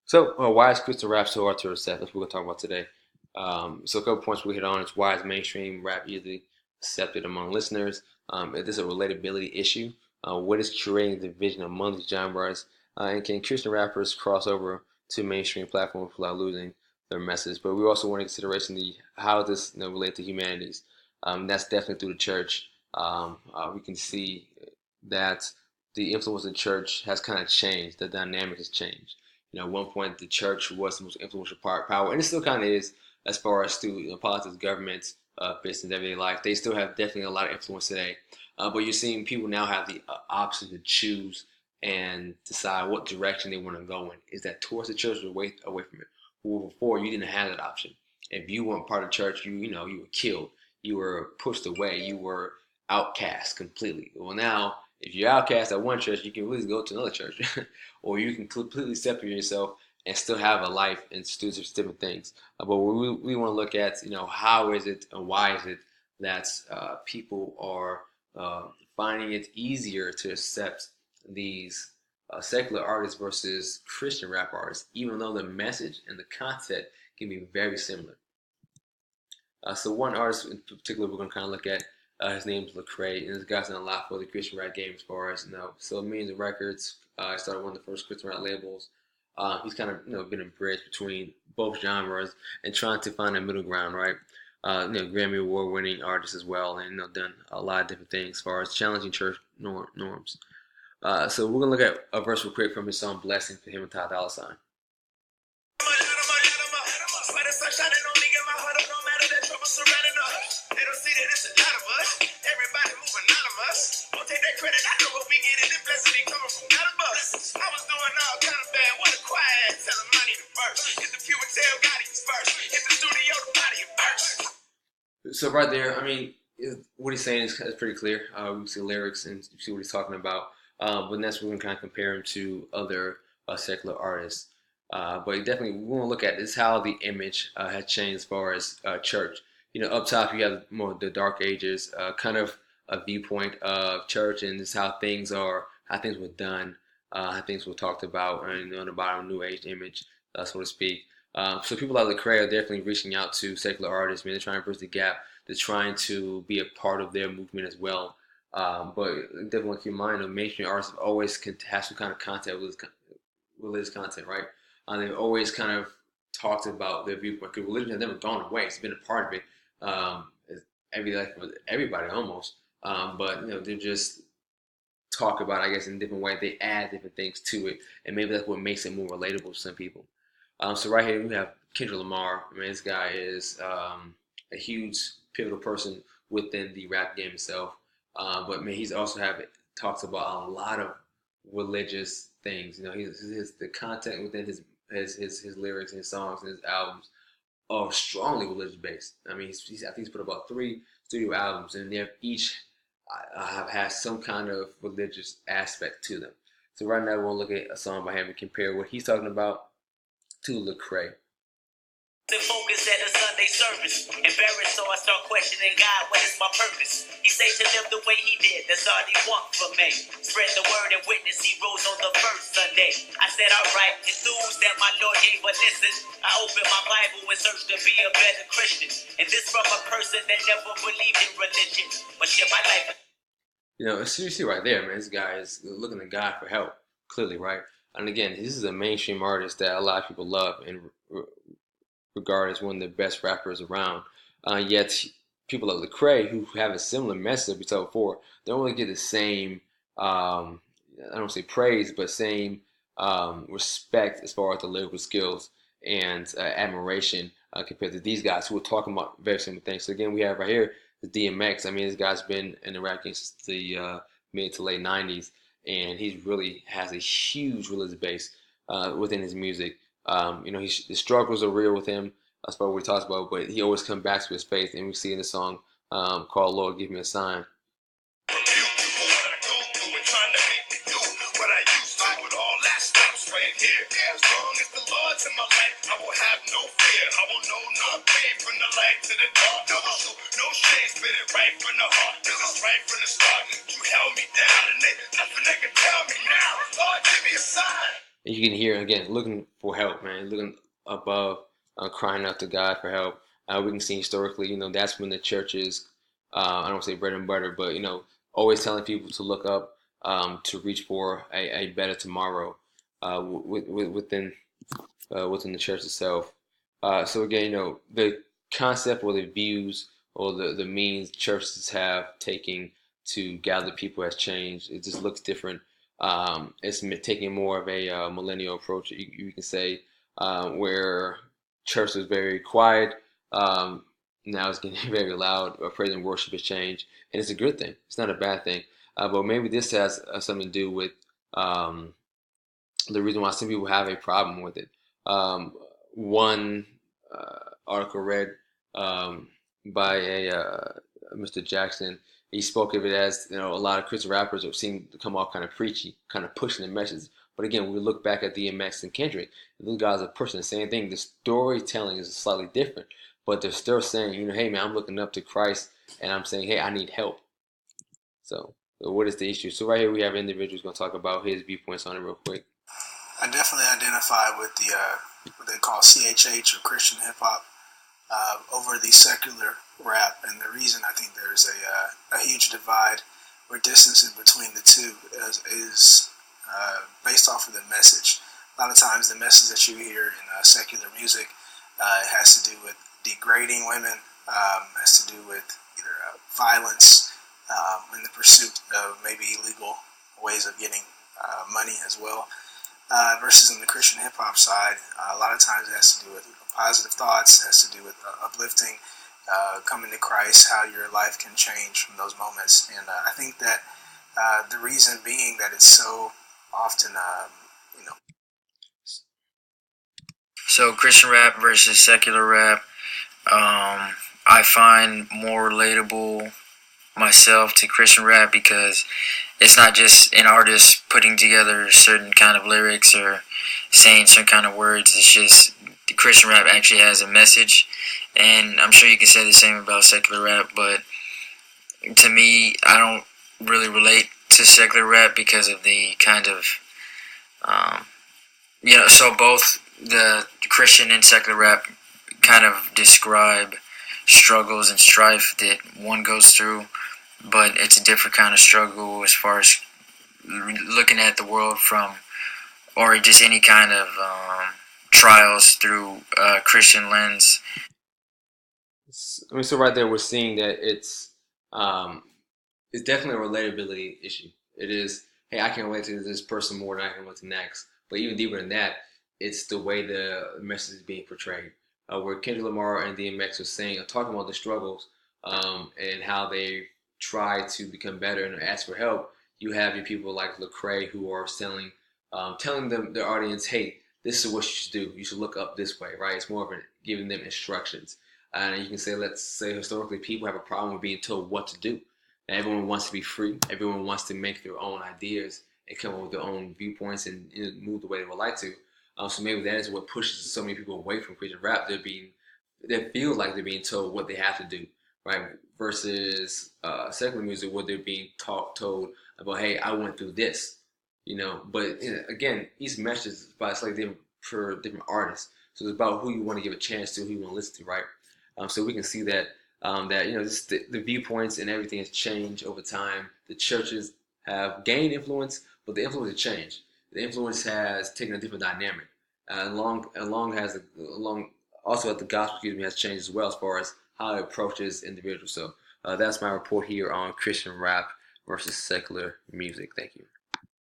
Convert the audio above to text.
So, why is Christian rap so hard to accept? That's what we're going to talk about today. So, a couple points we hit on is why is mainstream rap easily accepted among listeners? Is this a relatability issue? What is creating division among these genres? And can Christian rappers cross over to mainstream platforms without losing their message? But we also want in consideration the how this relate to humanities. That's definitely through the church. We can see that the influence of the church has kind of changed. The dynamic has changed. At one point, the church was the most influential power, and it still kind of is as far as through politics, government, business, everyday life. They still have definitely a lot of influence today. But you're seeing people now have the option to choose and decide what direction they want to go in. Is that towards the church or away from it? Well, before you didn't have that option. If you weren't part of the church, you were killed, you were pushed away, you were outcast completely. Well, now if you're outcast at one church, you can really go to another church, or you can completely separate yourself and still have a life and still do different things. But we want to look at, how is it and why is it that people are finding it easier to accept these secular artists versus Christian rap artists, even though the message and the content can be very similar. So one artist in particular we're going to kind of look at, his name's Lecrae, and this guy's done a lot for the Christian rap game as far as, so millions of records. He started one of the first Christian rap labels. He's kind of, been a bridge between both genres and trying to find a middle ground, right? Grammy Award winning artist as well, and done a lot of different things as far as challenging church norms. So we're gonna look at a verse real quick from his song "Blessing" for him and Ty Dolla Sign. So right there, I mean, what he's saying is pretty clear. We see the lyrics and see what he's talking about. But that's what we're going to kind of compare him to other secular artists. But definitely, we want to look at is how the image has changed as far as church. Up top you have more the Dark Ages, kind of a viewpoint of church, and this how things are, how things were done, how things were talked about, and on the bottom, New Age image, so to speak. So people like Lecrae are definitely reaching out to secular artists. I mean, they're trying to bridge the gap. They're trying to be a part of their movement as well. But definitely keep in mind, mainstream artists have always have some kind of content with religious content, right? They've always kind of talked about their viewpoint because religion has never gone away. It's been a part of it, every life for everybody almost. But they just talk about, I guess, in different ways. They add different things to it, and maybe that's what makes it more relatable to some people. So right here we have Kendrick Lamar. I mean, this guy is a huge pivotal person within the rap game itself. But man, he's also talks about a lot of religious things. The content within his lyrics and his songs and his albums are strongly religious based. I mean, I think he's put about 3 studio albums, and they've each have had some kind of religious aspect to them. So right now, we'll look at a song by him and compare what he's talking about to Lecrae. To focus at a Sunday service. Embarrassed, so I start questioning God, what is my purpose? He said to live the way he did, that's all he want from me. Spread the word and witness, he rose on the first Sunday. I said, alright, enthused that my Lord gave a listen. I opened my Bible and searched to be a better Christian. And this from a person that never believed in religion. But shit, my life. So you see right there, man, this guy is looking to God for help, clearly, right? And again, this is a mainstream artist that a lot of people love and regard as one of the best rappers around. Yet people like Lecrae, who have a similar message we told before, don't really get the same, I don't say praise, but same respect as far as the lyrical skills and admiration compared to these guys who are talking about very similar things. So again, we have right here the DMX. I mean, this guy's been in the rap game since the mid to late '90s, and he really has a huge religious base within his music. The struggles are real with him. That's what we talked about, but he always comes back to his faith, and we see in the song called "Lord, Give Me a Sign." And you can hear again looking for help, man, looking above, crying out to God for help. We can see historically, that's when the churches, I don't say bread and butter, but always telling people to look up, to reach for a better tomorrow, within within the church itself. So again, the concept or the views or the means churches have taken to gather people has changed. It just looks different. It's taking more of a millennial approach, you can say, where church was very quiet. Now it's getting very loud. Praise and worship has changed, and it's a good thing. It's not a bad thing. But maybe this has something to do with um, the reason why some people have a problem with it. Um, one article read by a Mr. Jackson. He spoke of it as a lot of Christian rappers have seemed to come off kind of preachy, kind of pushing the message. But again, when we look back at DMX and Kendrick, those guys are pushing the same thing. The storytelling is slightly different, but they're still saying, hey man, I'm looking up to Christ, and I'm saying, hey, I need help. So what is the issue? So right here we have individuals going to talk about his viewpoints on it real quick. I definitely identify with the what they call CHH or Christian hip hop over the secular rap, and the reason I think there's a huge divide or distance in between the two is based off of the message. A lot of times, the message that you hear in secular music has to do with degrading women, has to do with either violence in the pursuit of maybe illegal ways of getting money as well. Versus on the Christian hip hop side, a lot of times it has to do with positive thoughts, it has to do with uplifting, coming to Christ, how your life can change from those moments. And I think that the reason being that it's so often, So Christian rap versus secular rap, I find more relatable myself to Christian rap because it's not just an artist putting together certain kind of lyrics or saying certain kind of words. It's just the Christian rap actually has a message, and I'm sure you can say the same about secular rap. But to me, I don't really relate to secular rap because of the kind of So both the Christian and secular rap kind of describe struggles and strife that one goes through, but it's a different kind of struggle as far as looking at the world from, or just any kind of trials through a Christian lens. So right there we're seeing that it's definitely a relatability issue. It is, hey, I can relate to this person more than I can relate to next. But even deeper than that, it's the way the message is being portrayed. Where Kendrick Lamar and DMX are saying, talking about the struggles, and how they try to become better and ask for help. You have your people like Lecrae who are telling them their audience, hey, this is what you should do. You should look up this way, right? It's more of giving them instructions. And you can say, let's say historically, people have a problem with being told what to do. And everyone wants to be free. Everyone wants to make their own ideas and come up with their own viewpoints and move the way they would like to. So maybe that is what pushes so many people away from Christian rap. They feel like they're being told what they have to do, right? Versus secular music, where they're being told about, hey, I went through this, But again, each message is about slightly different for different artists. So it's about who you want to give a chance to, who you want to listen to, right? So we can see that just the viewpoints and everything has changed over time. The churches have gained influence, but the influence has changed. The influence has taken a different dynamic. Along also at the gospel, has changed as well as far as how it approaches individuals. So that's my report here on Christian rap versus secular music. Thank you.